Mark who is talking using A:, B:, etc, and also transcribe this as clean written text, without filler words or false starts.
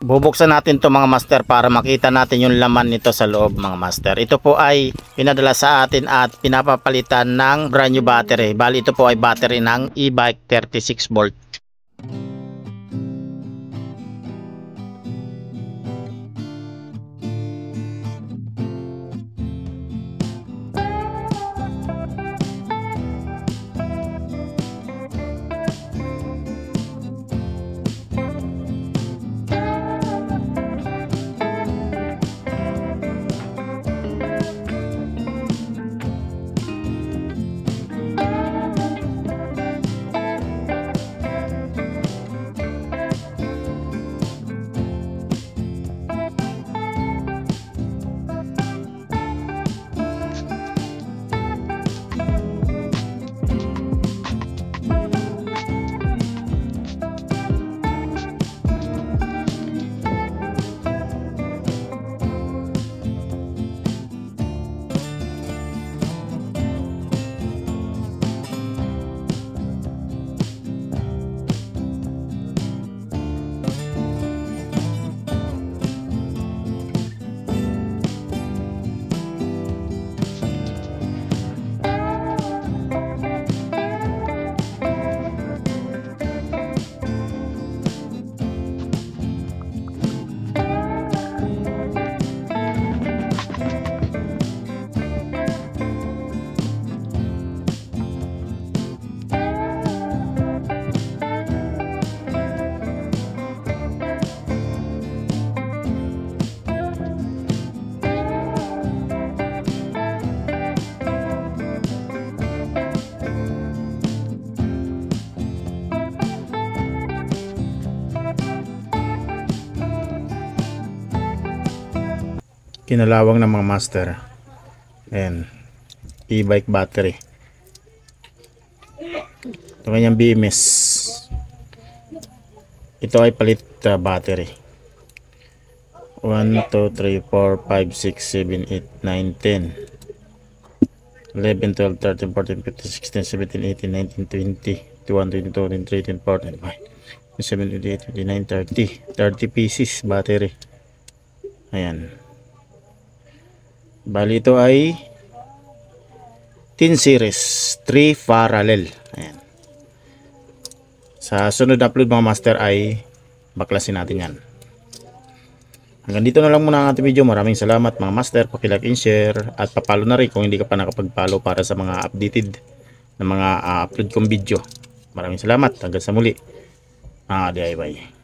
A: Bubuksan natin to mga master para makita natin yung laman nito sa loob mga master. Ito po ay pinadala sa atin at pinapapalitan ng brand new battery. Bali ito po ay battery ng e-bike 36 volt. Kinalawang ng mga master. Ayan, e-bike battery. Ito kanyang BMS. Ito ay palit battery. 1, 2, 3, 4, 5, 6, 7, 8, 9, 10 11, 12, 13, 14, 15, 16, 17, 18, 19, 20 21, 22, 23, 24, 25, 27, 28, 29, 30 pieces battery. Ayan. Bali ito ay 10 series 3 parallel. Ayan. Sa sunod na upload mga master ay baklasin natin yan. Hanggang dito na lang muna ang ating video. Maraming salamat mga master. Paki-like and share at papalo na rin kung hindi ka pa nakapag-follow para sa mga updated na mga upload kong video. Maraming salamat. Hanggang sa muli mga DIY.